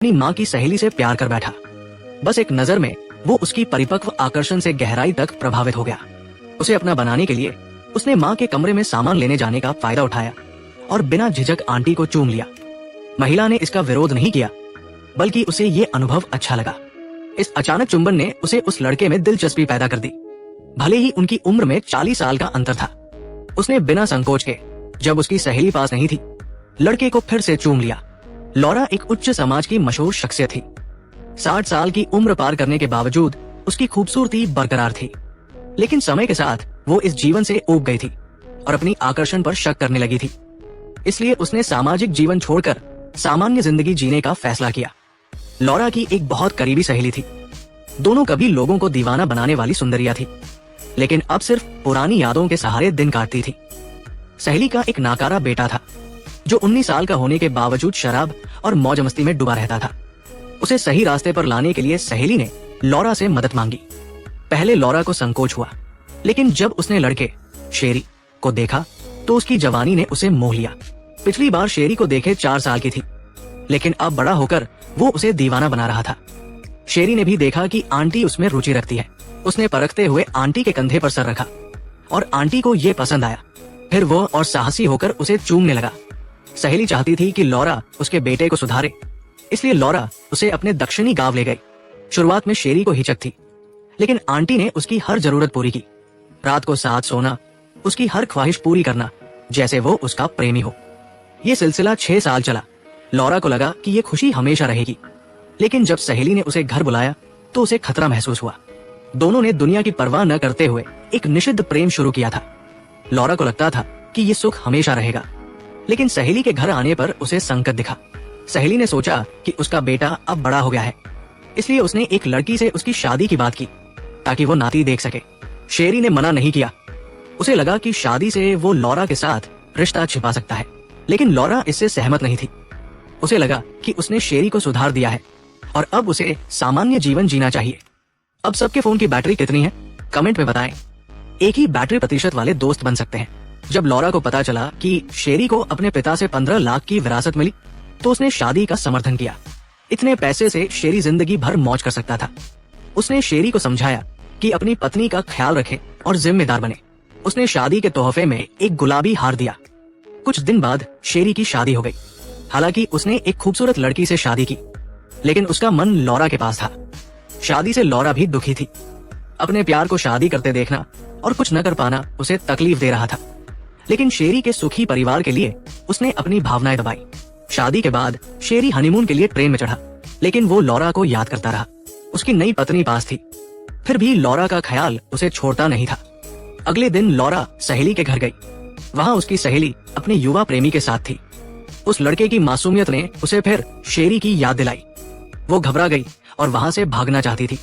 अपनी माँ की सहेली से प्यार कर बैठा। बस एक नजर में वो उसकी परिपक्व आकर्षण से गहराई तक प्रभावित हो गया। उसे अपना बनाने के लिए उसने माँ के कमरे में सामान लेने जाने का फायदा उठाया और बिना झिझक आंटी को चूम लिया। महिला ने इसका विरोध नहीं किया, बल्कि उसे ये अनुभव अच्छा लगा। इस अचानक चुंबन ने उसे उस लड़के में दिलचस्पी पैदा कर दी। भले ही उनकी उम्र में 40 साल का अंतर था, उसने बिना संकोच के, जब उसकी सहेली पास नहीं थी, लड़के को फिर से चूम लिया। लौरा एक उच्च समाज की मशहूर शख्सियत थी। 60 साल की उम्र पार करने के बावजूद उसकी खूबसूरती बरकरार थी, लेकिन समय के साथ वो इस जीवन से ऊब गई थी और अपनी आकर्षण पर शक करने लगी थी। इसलिए उसने सामाजिक जीवन छोड़कर सामान्य जिंदगी जीने का फैसला किया। लौरा की एक बहुत करीबी सहेली थी। दोनों कभी लोगों को दीवाना बनाने वाली सुंदरिया थी, लेकिन अब सिर्फ पुरानी यादों के सहारे दिन काटती थी। सहेली का एक नाकारा बेटा था, जो 19 साल का होने के बावजूद शराब और मौज मस्ती में डूबा रहता था। उसे सही रास्ते पर लाने के लिए सहेली ने लौरा से मदद मांगी। पहले लौरा को संकोच हुआ, लेकिन जब उसने लड़के शेरी को देखा तो उसकी जवानी ने उसे मोह लिया। पिछली बार शेरी को देखे 4 साल की थी, लेकिन अब बड़ा होकर वो उसे दीवाना बना रहा था। शेरी ने भी देखा कि आंटी उसमें रुचि रखती है। उसने परखते हुए आंटी के कंधे पर सर रखा और आंटी को ये पसंद आया। फिर वो और साहसी होकर उसे चूमने लगा। सहेली चाहती थी कि लौरा उसके बेटे को सुधारे, इसलिए लौरा उसे अपने दक्षिणी गांव ले गई। शुरुआत में शेरी को हिचक थी, लेकिन आंटी ने उसकी हर जरूरत पूरी की। रात को साथ सोना, उसकी हर ख्वाहिश पूरी करना, जैसे वो उसका प्रेमी हो। ये सिलसिला 6 साल चला। लौरा को लगा कि ये खुशी हमेशा रहेगी, लेकिन जब सहेली ने उसे घर बुलाया तो उसे खतरा महसूस हुआ। दोनों ने दुनिया की परवाह न करते हुए एक निषिद्ध प्रेम शुरू किया था। लौरा को लगता था कि ये सुख हमेशा रहेगा, लेकिन सहेली के घर आने पर उसे संकट दिखा। सहेली ने सोचा कि उसका बेटा अब बड़ा हो गया है, इसलिए उसने एक लड़की से उसकी शादी की बात की ताकि वो नाती देख सके। शेरी ने मना नहीं किया। उसे लगा कि शादी से वो लौरा के साथ रिश्ता छिपा सकता है, लेकिन लौरा इससे सहमत नहीं थी। उसे लगा कि उसने शेरी को सुधार दिया है और अब उसे सामान्य जीवन जीना चाहिए। अब सबके फोन की बैटरी कितनी है, कमेंट में बताएं। एक ही बैटरी प्रतिशत वाले दोस्त बन सकते हैं। जब लौरा को पता चला कि शेरी को अपने पिता से 15 लाख की विरासत मिली, तो उसने शादी का समर्थन किया। इतने पैसे से शेरी जिंदगी भर मौज कर सकता था। उसने शेरी को समझाया कि अपनी पत्नी का ख्याल रखे और जिम्मेदार बने। उसने शादी के तोहफे में एक गुलाबी हार दिया। कुछ दिन बाद शेरी की शादी हो गई। हालांकि उसने एक खूबसूरत लड़की से शादी की, लेकिन उसका मन लौरा के पास था। शादी से लौरा भी दुखी थी। अपने प्यार को शादी करते देखना और कुछ न कर पाना उसे तकलीफ दे रहा था, लेकिन शेरी के सुखी परिवार के लिए उसने अपनी भावनाएं दबाई। शादी के बाद शेरी हनीमून के लिए ट्रेन में चढ़ा, लेकिन वो लौरा को याद करता रहा। उसकी नई पत्नी पास थी, फिर भी लौरा का ख्याल उसे छोड़ता नहीं था। अगले दिन लौरा सहेली के घर गई। वहाँ उसकी सहेली अपने युवा प्रेमी के साथ थी। उस लड़के की मासूमियत ने उसे फिर शेरी की याद दिलाई। वो घबरा गई और वहाँ से भागना चाहती थी।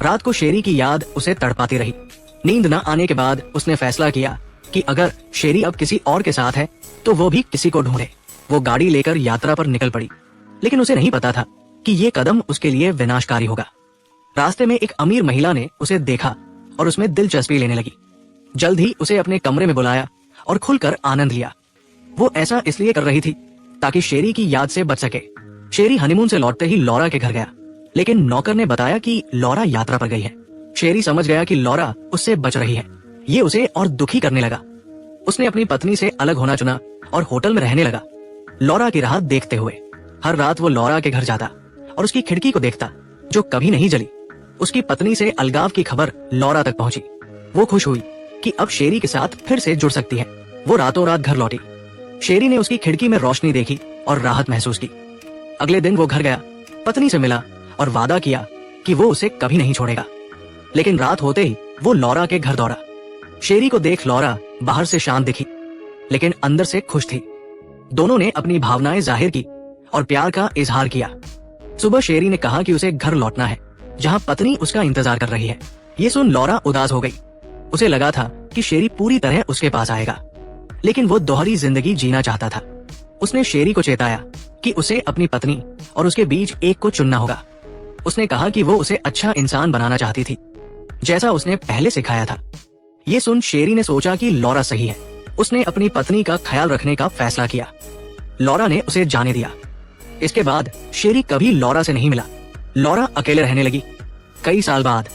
रात को शेरी की याद उसे तड़पाती रही। नींद न आने के बाद उसने फैसला किया कि अगर शेरी अब किसी और के साथ है तो वो भी किसी को ढूंढे। वो गाड़ी लेकर यात्रा पर निकल पड़ी, लेकिन उसे नहीं पता था कि ये कदम उसके लिए विनाशकारी होगा। रास्ते में एक अमीर महिला ने उसे देखा और उसमें दिलचस्पी लेने लगी। जल्द ही उसे अपने कमरे में बुलाया और खुलकर आनंद लिया। वो ऐसा इसलिए कर रही थी ताकि शेरी की याद से बच सके। शेरी हनीमून से लौटते ही लौरा के घर गया, लेकिन नौकर ने बताया कि लौरा यात्रा पर गई है। शेरी समझ गया कि लौरा उससे बच रही है। ये उसे और दुखी करने लगा। उसने अपनी पत्नी से अलग होना चुना और होटल में रहने लगा, लौरा की राह देखते हुए। हर रात वो लौरा के घर जाता और उसकी खिड़की को देखता, जो कभी नहीं जली। उसकी पत्नी से अलगाव की खबर लौरा तक पहुंची। वो खुश हुई कि अब शेरी के साथ फिर से जुड़ सकती है। वो रातों रात घर लौटी। शेरी ने उसकी खिड़की में रोशनी देखी और राहत महसूस की। अगले दिन वो घर गया, पत्नी से मिला और वादा किया कि वो उसे कभी नहीं छोड़ेगा। लेकिन रात होते ही वो लौरा के घर दौड़ा। शेरी को देख लौरा बाहर से शांत दिखी, लेकिन अंदर से खुश थी। दोनों ने अपनी भावनाएं जाहिर की और प्यार का इजहार किया। सुबह शेरी ने कहा कि उसे घर लौटना है, जहां पत्नी उसका इंतजार कर रही है। ये सुन लौरा उदास हो गई। उसे लगा था कि शेरी पूरी तरह उसके पास आएगा, लेकिन वो दोहरी जिंदगी जीना चाहता था। उसने शेरी को चेताया कि उसे अपनी पत्नी और उसके बीच एक को चुनना होगा। उसने कहा कि वो उसे अच्छा इंसान बनाना चाहती थी, जैसा उसने पहले सिखाया था। ये सुन शेरी ने सोचा कि लौरा सही है। उसने अपनी पत्नी का ख्याल रखने का फैसला किया। लौरा ने उसे जाने दिया। इसके बाद शेरी कभी लॉरा से नहीं मिला। लॉरा अकेले रहने लगी। कई साल बाद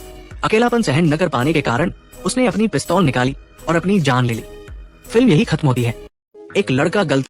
अकेलापन सहन न कर पाने के कारण उसने अपनी पिस्तौल निकाली और अपनी जान ले ली। फिल्म यही खत्म होती है। एक लड़का गलती